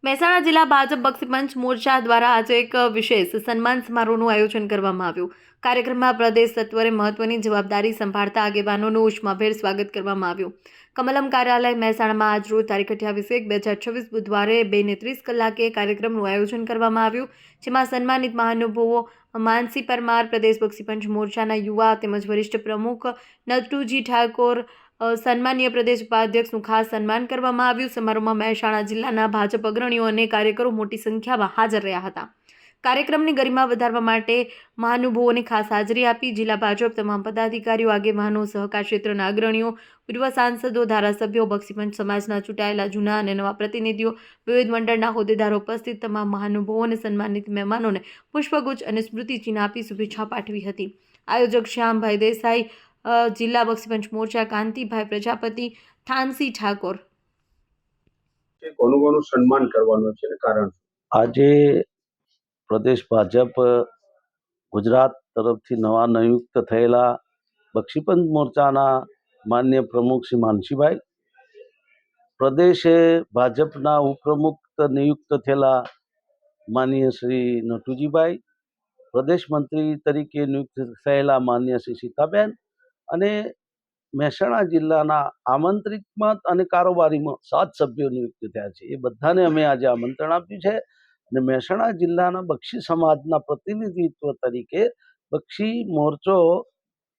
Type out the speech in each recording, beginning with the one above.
મહેસાણા જિલ્લા ભાજપ બક્ષીપંચ મોરચા દ્વારા આજે એક વિશેષ સન્માન સમારોહનું આયોજન કરવામાં આવ્યું. કાર્યક્રમમાં પ્રદેશ સત્વરે મહત્વની જવાબદારી સંભાળતા આગેવાનોનું ઉષ્માભેર સ્વાગત કરવામાં આવ્યું. કમલમ કાર્યાલય મહેસાણામાં આજરોજ તારીખ 28/1/2026 બુધવારે 2:30 કલાકે કાર્યક્રમનું આયોજન કરવામાં આવ્યું, જેમાં સન્માનિત મહાનુભાવો માનસી પરમાર, પ્રદેશ બક્ષીપંચ મોરચાના યુવા તેમજ વરિષ્ઠ પ્રમુખ નટુજી ઠાકોર, સન્માનીય પ્રદેશ ઉપાધ્યક્ષનું ખાસ સન્માન કરવામાં આવ્યું. સમારોહમાં મહેસાણા જિલ્લાના ભાજપ અગ્રણીઓ અને કાર્યકરો મોટી સંખ્યામાં હાજર રહ્યા હતા. કાર્યક્રમની ગરિમા વધારવા માટે મહાનુભાવોને ખાસ હાજરી આપી. જિલ્લા ભાજપ તમામ પદાધિકારીઓ, આગેવાનો, સહકાર ક્ષેત્રના અગ્રણીઓ, પૂર્વ સાંસદો, ધારાસભ્યો, બક્ષીપંચ સમાજના ચૂંટાયેલા જૂના અને નવા પ્રતિનિધિઓ, વિવિધ મંડળના હોદ્દેદારો ઉપસ્થિત તમામ મહાનુભાવો અને સન્માનિત મહેમાનોને પુષ્પગુચ્છ અને સ્મૃતિચિહ્ન આપી શુભેચ્છા પાઠવી હતી. આયોજક શ્યામભાઈ દેસાઈ, જિલ્લા બક્ષીપંચ મોરચા કાંતિભાઈ પ્રજાપતિ, થાનસી ઠાકોર. કોનું સન્માન કરવાનું છે કારણ? આજે પ્રદેશ ભાજપ ગુજરાત તરફથી નવા નિયુક્ત થયેલા બક્ષીપંચ મોરચાના માન્ય પ્રમુખ શ્રી માનસીભાઈ, પ્રદેશ ભાજપના ઉપપ્રમુખ નિયુક્ત થયેલા માનનીય શ્રી નટુજીભાઈ, પ્રદેશ મંત્રી તરીકે નિયુક્ત થયેલા માન્ય શ્રી સીતાબેન અને મહેસાણા જિલ્લાના આમંત્રિતમાં અને કારોબારીમાં 7 સભ્યો નિયુક્ત થયા છે. એ બધાને અમે આજે આમંત્રણ આપ્યું છે અને મહેસાણા જિલ્લાના બક્ષી સમાજના પ્રતિનિધિત્વ તરીકે બક્ષી મોરચો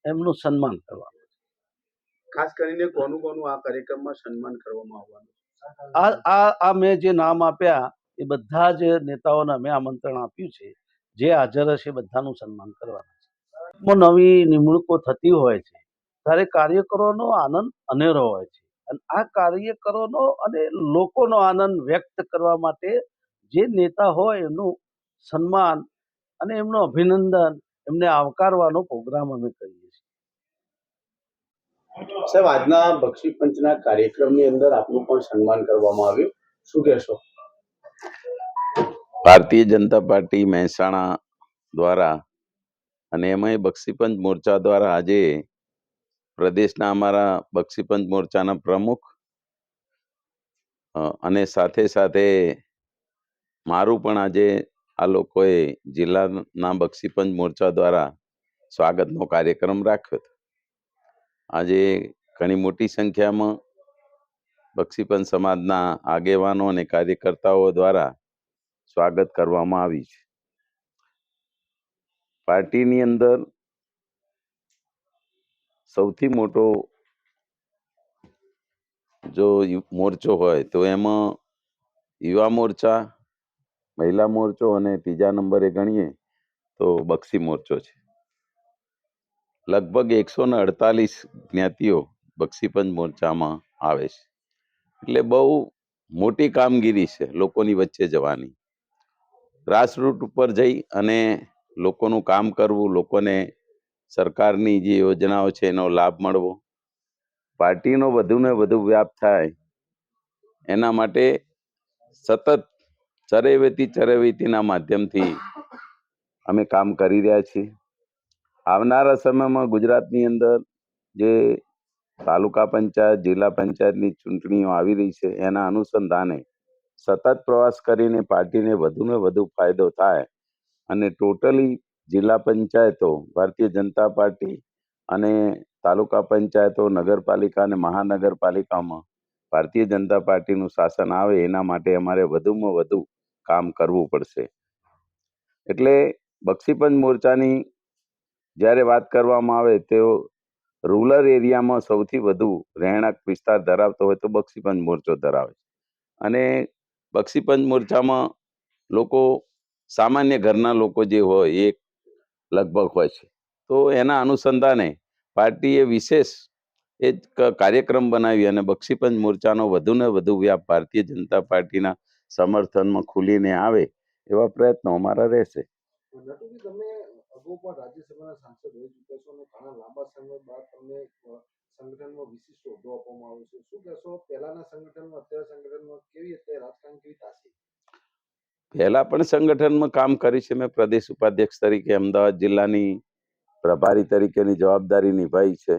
એમનું સન્માન કરવાનું છે. ખાસ કરીને કોનું આ કાર્યક્રમમાં સન્માન કરવામાં આવવાનું? આ મેં જે નામ આપ્યા એ બધા જ નેતાઓને અમે આમંત્રણ આપ્યું છે. જે હાજર હશે બધાનું સન્માન કરવાનું છે. નવી નિમણૂકો થતી હોય છે ત્યારે કાર્યકરોનો આનંદ અનેરો હોય છે અને આ કાર્યકરોનો અને લોકોનો આનંદ વ્યક્ત કરવા માટે જે નેતા હોય એમનું સન્માન અને એમનું અભિનંદન, એમને આવકારવાનો પ્રોગ્રામ અમે કરીએ છીએ. સાહેબ, આજના બક્ષીપંચના કાર્યક્રમની અંદર આપનું પણ સન્માન કરવામાં આવ્યું, શું કહેશો? ભારતીય જનતા પાર્ટી મહેસાણા દ્વારા અને એમાંય બક્ષીપંચ મોરચા દ્વારા આજે પ્રદેશના અમારા બક્ષીપંચ મોરચાના પ્રમુખ અને સાથે સાથે મારું પણ આજે આ લોકોએ જિલ્લાના બક્ષીપંચ મોરચા દ્વારા સ્વાગતનો કાર્યક્રમ રાખ્યો હતો. આજે ઘણી મોટી સંખ્યામાં બક્ષીપંચ સમાજના આગેવાનો અને કાર્યકર્તાઓ દ્વારા સ્વાગત કરવામાં આવ્યું છે. પાર્ટીની અંદર સૌથી મોટો જો મોરચો હોય તો એમાં યુવા મોરચા, મહિલા મોરચો અને ત્રીજા નંબરે ગણીએ તો બક્ષી મોરચો છે. લગભગ 148 જ્ઞાતિઓ બક્ષીપંચ મોરચામાં આવે છે. એટલે બહુ મોટી કામગીરી છે લોકોની વચ્ચે જવાની, ગ્રાસરૂટ ઉપર જઈ અને લોકોનું કામ કરવું, લોકોને સરકારની જે યોજનાઓ છે એનો લાભ મળવો, પાર્ટીનો વધુને વધુ વ્યાપ થાય એના માટે સતત ચરેવેતીના માધ્યમથી અમે કામ કરી રહ્યા છીએ. આવનારા સમયમાં ગુજરાતની અંદર જે તાલુકા પંચાયત, જિલ્લા પંચાયતની ચૂંટણીઓ આવી રહી છે એના અનુસંધાને સતત પ્રવાસ કરીને પાર્ટીને વધુને વધુ ફાયદો થાય અને ટોટલી જિલ્લા પંચાયતો ભારતીય જનતા પાર્ટી અને તાલુકા પંચાયતો, નગરપાલિકા અને મહાનગરપાલિકામાં ભારતીય જનતા પાર્ટીનું શાસન આવે એના માટે અમારે વધુમાં વધુ કામ કરવું પડશે. એટલે બક્ષીપંચ મોરચાની જ્યારે વાત કરવામાં આવે તો રૂરલ એરિયામાં સૌથી વધુ રહેણાંક વિસ્તાર ધરાવતો હોય તો બક્ષીપંચ મોરચો ધરાવે છે. અને બક્ષીપંચ મોરચામાં લોકો, સામાન્ય ઘરના લોકો જે હોય એ લગભગ હોય છે. તો એના અનુસંધાને પાર્ટીએ વિશેષ એક કાર્યક્રમ બનાવી અને બક્ષીપંચ મોરચાનો વધુને વધુ વ્યાપ ભારતીય જનતા પાર્ટીના સમર્થનમાં ખુલીને આવે એવા પ્રયત્નો અમારા રહેશે. નટુજી, તમે અગાઉ પણ રાજ્યસભાના સાંસદ રહી ચૂક્યા છો અને ઘણા લાંબા સમય બાદ તમને સંગઠનમાં વિશિષ્ટ હોદ્દો આપવામાં આવ્યો છે. શું કહેશો, પહેલાના સંગઠનમાં અત્યારે સંગઠનમાં કેવી રીતે રાજકારણ કેવી તાસી? પહેલા પણ સંગઠનમાં કામ કરી છે. મેં પ્રદેશ ઉપાધ્યક્ષ તરીકે અમદાવાદ જિલ્લાની પ્રભારી તરીકેની જવાબદારી નિભાવી છે.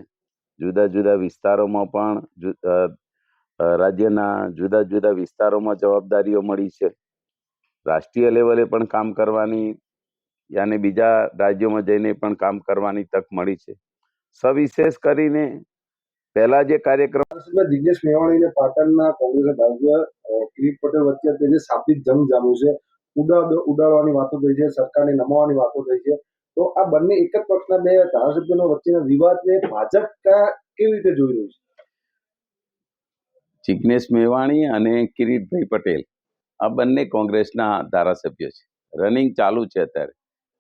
જુદા જુદા વિસ્તારોમાં પણ રાજ્યના જુદા જુદા વિસ્તારોમાં જવાબદારીઓ મળી છે. રાષ્ટ્રીય લેવલે પણ કામ કરવાની યાને બીજા રાજ્યોમાં જઈને પણ કામ કરવાની તક મળી છે. સવિશેષ કરીને પહેલા જે કાર્યક્રમ ધારાસભ્ય જિજ્ઞેશ મેવાણી અને પાટણના કોંગ્રેસના ધારાસભ્ય કિરીટ પટેલ વચ્ચે અત્યારે શાબ્દિક જંગ જામ્યું છે. ઉડાડવાની વાતો થઈ છે, સરકારને નમાવાની વાતો થઈ છે. તો આ બંને એક જ પક્ષના બે ધારાસભ્યો વચ્ચેના વિવાદને ભાજપ કેવી રીતે જોઈ રહ્યું છે? જિજ્ઞેશ મેવાણી અને કિરીટભાઈ પટેલ આ બંને કોંગ્રેસના ધારાસભ્યો છે. રનિંગ ચાલુ છે અત્યારે.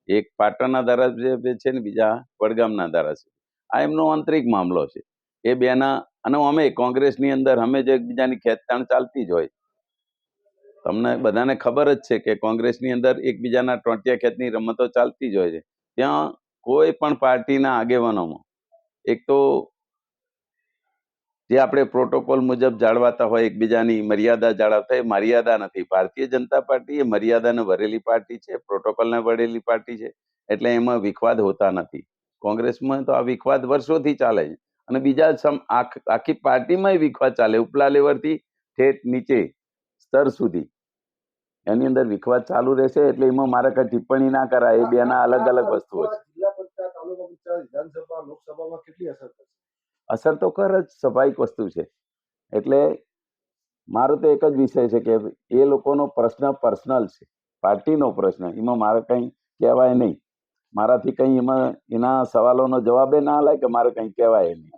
એક પાટણના ધારાસભ્ય છે ને બીજા વડગામના ધારાસભ્ય. આ એમનો આંતરિક મામલો છે. એ બેના અને અમે કોંગ્રેસની અંદર અમે જે એકબીજાની ખેંચતાણ ચાલતી જ હોય. તમને બધાને ખબર જ છે કે કોંગ્રેસની અંદર એકબીજાના ટોંટિયા ખેંચની રમતો ચાલતી જ હોય છે. ત્યાં કોઈ પણ પાર્ટીના આગેવાનોમાં એક તો જે આપણે પ્રોટોકોલ મુજબ જાળવાતા હોય, એકબીજાની મર્યાદા જાળવતા, એ મર્યાદા નથી. ભારતીય જનતા પાર્ટી એ મર્યાદાને વરેલી પાર્ટી છે, પ્રોટોકોલને વરેલી પાર્ટી છે, એટલે એમાં વિખવાદ હોતા નથી. કોંગ્રેસમાં તો આ વિખવાદ વર્ષોથી ચાલે છે અને બીજા આખી પાર્ટીમાં વિખવાદ ચાલે, ઉપલા લેવલથી ઠેઠ નીચે સ્તર સુધી એની અંદર વિખવાદ ચાલુ રહેશે. એટલે એમાં મારે કઈ ટિપ્પણી ના કરાય. એ બેના અલગ અલગ વસ્તુઓ છે. જિલ્લા પંચાયત, તાલુકા પંચાયત, વિધાનસભા, લોકસભામાં કેટલી અસર થશે? અસર તો જ સ્વાભાવિક વસ્તુ છે. એટલે મારો તો એક જ વિષય છે કે એ લોકોનો પ્રશ્ન પર્સનલ છે, પાર્ટીનો પ્રશ્ન. એમાં મારે કંઈ કહેવાય નહીં. મારાથી કંઈ એમાં એના સવાલોનો જવાબે ના લાય કે મારે કંઈ કહેવાય નહીં.